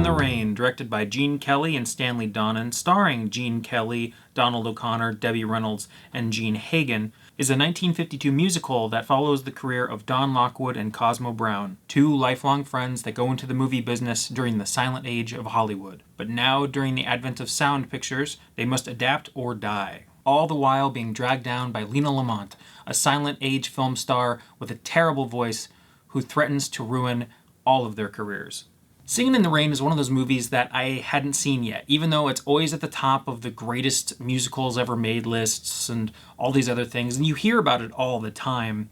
the Rain, directed by Gene Kelly and Stanley Donen, starring Gene Kelly, Donald O'Connor, Debbie Reynolds, and Gene Hagen, is a 1952 musical that follows the career of Don Lockwood and Cosmo Brown, two lifelong friends that go into the movie business during the silent age of Hollywood. But now, during the advent of sound pictures, they must adapt or die. All the while being dragged down by Lena Lamont, a silent age film star with a terrible voice who threatens to ruin all of their careers. Singin' in the Rain is one of those movies that I hadn't seen yet, even though it's always at the top of the greatest musicals ever made lists and all these other things, and you hear about it all the time.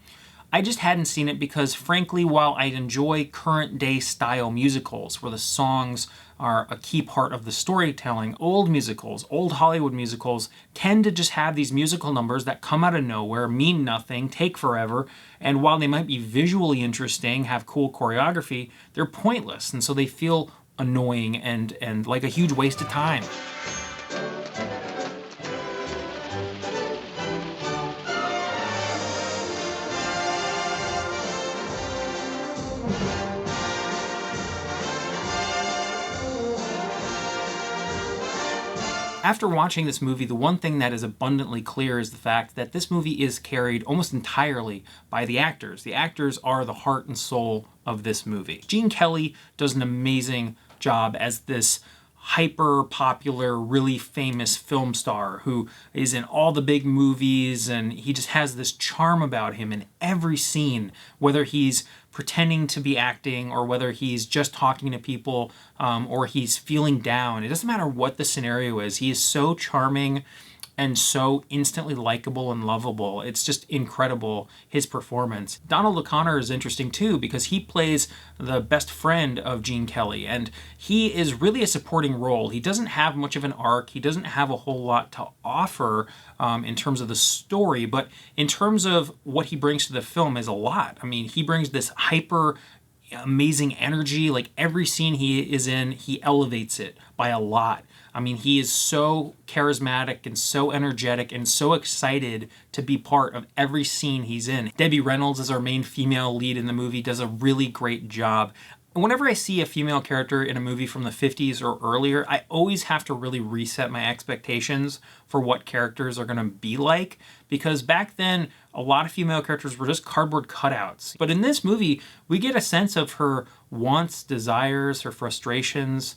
I just hadn't seen it because, frankly, while I enjoy current day style musicals where the songs are a key part of the storytelling, old musicals, old Hollywood musicals, tend to just have these musical numbers that come out of nowhere, mean nothing, take forever, and while they might be visually interesting, have cool choreography, they're pointless, and so they feel annoying and like a huge waste of time. After watching this movie, the one thing that is abundantly clear is the fact that this movie is carried almost entirely by the actors. The actors are the heart and soul of this movie. Gene Kelly does an amazing job as this hyper-popular, really famous film star who is in all the big movies, and he just has this charm about him in every scene, whether he's pretending to be acting or whether he's just talking to people or he's feeling down. It doesn't matter what the scenario is. He is so charming and so instantly likable and lovable. It's just incredible, his performance. Donald O'Connor is interesting too because he plays the best friend of Gene Kelly, and he is really a supporting role. He doesn't have much of an arc. He doesn't have a whole lot to offer in terms of the story, but in terms of what he brings to the film is a lot. I mean, he brings this hyper amazing energy. Like every scene he is in, he elevates it by a lot. I mean, he is so charismatic and so energetic and so excited to be part of every scene he's in. Debbie Reynolds, as our main female lead in the movie, does a really great job. Whenever I see a female character in a movie from the 50s or earlier, I always have to really reset my expectations for what characters are going to be like, because back then, a lot of female characters were just cardboard cutouts. But in this movie, we get a sense of her wants, desires, her frustrations.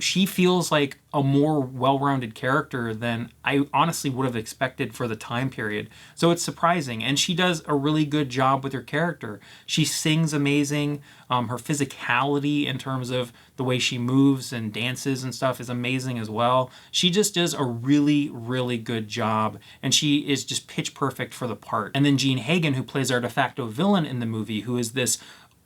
She feels like a more well-rounded character than I honestly would have expected for the time period. So it's surprising, and she does a really good job with her character. She sings amazing. Her physicality in terms of the way she moves and dances and stuff is amazing as well. She just does a really, really good job, and she is just pitch perfect for the part. And then Gene Hagen, who plays our de facto villain in the movie, who is this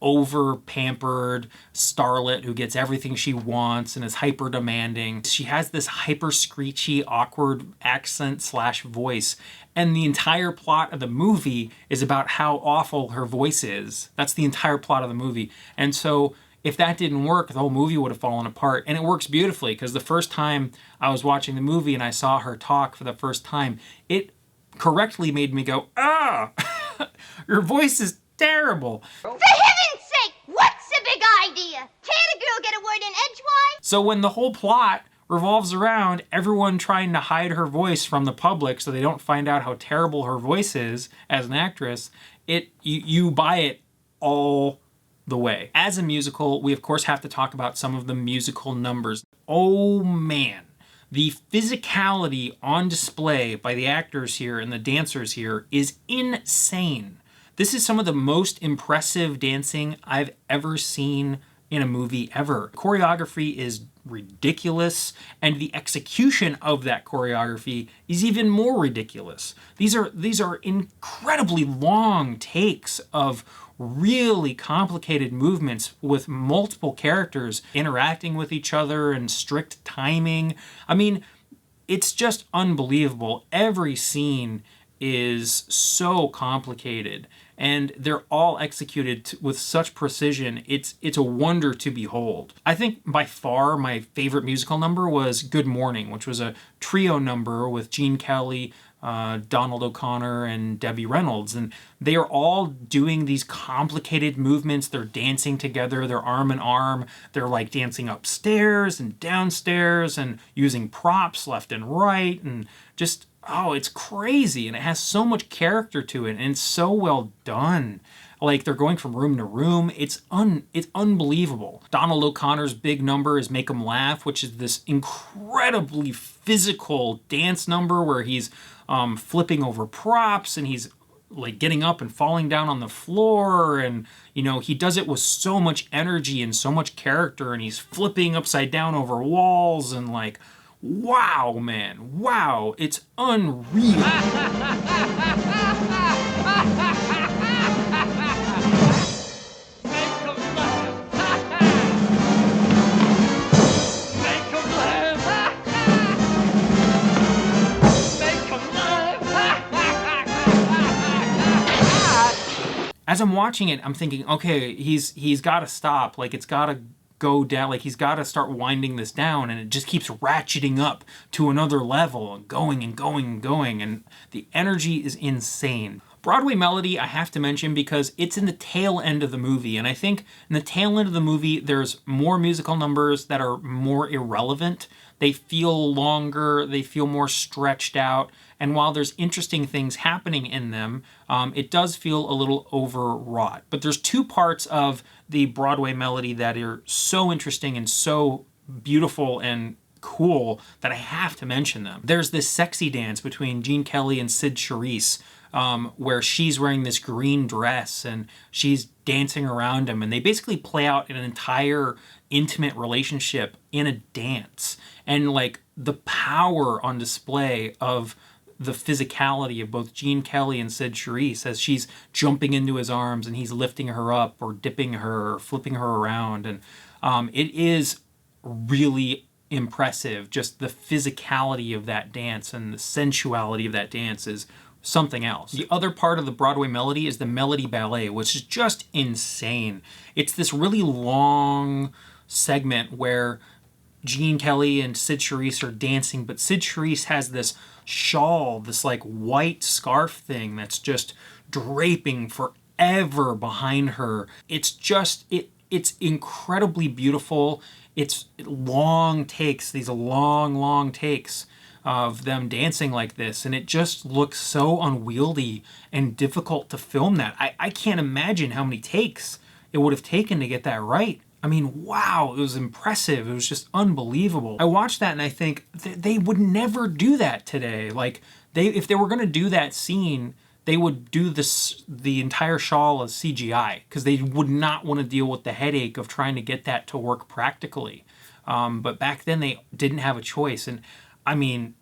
over-pampered starlet who gets everything she wants and is hyper-demanding. She has this hyper-screechy, awkward accent/voice, and the entire plot of the movie is about how awful her voice is. That's the entire plot of the movie. And so if that didn't work, the whole movie would have fallen apart. And it works beautifully, because the first time I was watching the movie and I saw her talk for the first time, it correctly made me go, ah! Your voice is terrible. For heaven's sake, what's the big idea? Can't a girl get a word in edgewise? So when the whole plot revolves around everyone trying to hide her voice from the public so they don't find out how terrible her voice is as an actress, you buy it all the way. As a musical, we of course have to talk about some of the musical numbers. Oh man. The physicality on display by the actors here and the dancers here is insane. This is some of the most impressive dancing I've ever seen in a movie ever. Choreography is ridiculous, and the execution of that choreography is even more ridiculous. These are incredibly long takes of really complicated movements with multiple characters interacting with each other and strict timing. I mean, it's just unbelievable. Every scene is so complicated, and they're all executed with such precision. It's a wonder to behold. I think by far my favorite musical number was Good Morning, which was a trio number with Gene Kelly, Donald O'Connor and Debbie Reynolds. And they are all doing these complicated movements. They're dancing together, they're arm in arm. They're like dancing upstairs and downstairs and using props left and right. And just, oh, it's crazy. And it has so much character to it. And it's so well done. Like, they're going from room to room. It's unbelievable. Donald O'Connor's big number is Make 'Em Laugh, which is this incredibly physical dance number where he's flipping over props and he's like getting up and falling down on the floor. And, you know, he does it with so much energy and so much character, and he's flipping upside down over walls and like, wow, man, wow, it's unreal. As I'm watching it, I'm thinking, okay, he's got to stop. Like, it's got to go down. Like, he's got to start winding this down, and it just keeps ratcheting up to another level and going and going and going, and the energy is insane. Broadway Melody, I have to mention because it's in the tail end of the movie, and I think in the tail end of the movie, there's more musical numbers that are more irrelevant. They feel longer, they feel more stretched out, and while there's interesting things happening in them, it does feel a little overwrought. But there's two parts of the Broadway Melody that are so interesting and so beautiful and cool that I have to mention them. There's this sexy dance between Gene Kelly and Sid Charisse, where she's wearing this green dress and she's dancing around him, and they basically play out an entire intimate relationship in a dance. And like the power on display of the physicality of both Gene Kelly and Sid Charisse as she's jumping into his arms and he's lifting her up or dipping her or flipping her around. And it is really impressive. Just the physicality of that dance and the sensuality of that dance is something else. The other part of the Broadway Melody is the Melody Ballet, which is just insane. It's this really long segment where Gene Kelly and Sid Charisse are dancing, but Sid Charisse has this shawl, this like white scarf thing that's just draping forever behind her. It's just, it's incredibly beautiful. It's long takes, these long takes of them dancing like this, and it just looks so unwieldy and difficult to film that. I can't imagine how many takes it would have taken to get that right. I mean, wow, it was impressive. It was just unbelievable. I watched that and I think they would never do that today. Like, if they were going to do that scene, they would do the entire shawl as CGI because they would not want to deal with the headache of trying to get that to work practically. But back then they didn't have a choice. And I mean,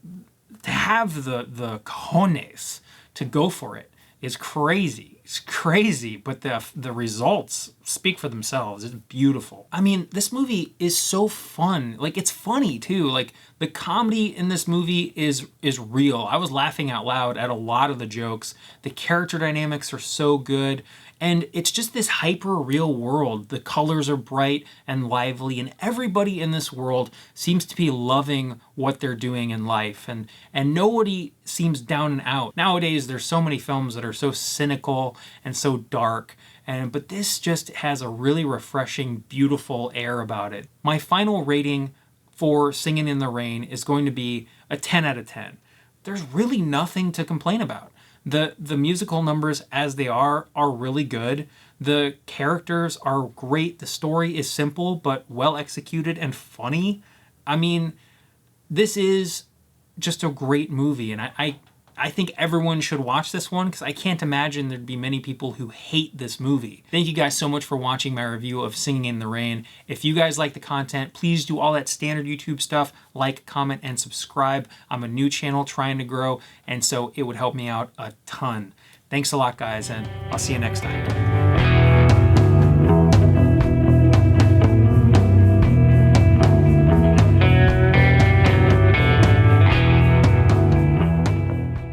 to have the cojones to go for it is crazy. It's crazy, but the results speak for themselves. It's beautiful. I mean, this movie is so fun. Like, it's funny too. Like, the comedy in this movie is real. I was laughing out loud at a lot of the jokes. The character dynamics are so good. And it's just this hyper real world. The colors are bright and lively, and everybody in this world seems to be loving what they're doing in life. And nobody seems down and out. Nowadays, there's so many films that are so cynical and so dark. But this just has a really refreshing, beautiful air about it. My final rating for Singin' in the Rain is going to be a 10 out of 10. There's really nothing to complain about. The musical numbers as they are really good. The characters are great. The story is simple but well executed and funny. I mean, this is just a great movie, and I think everyone should watch this one because I can't imagine there'd be many people who hate this movie. Thank you guys so much for watching my review of Singin' in the Rain. If you guys like the content, please do all that standard YouTube stuff, like, comment, and subscribe. I'm a new channel trying to grow, and so it would help me out a ton. Thanks a lot, guys, and I'll see you next time.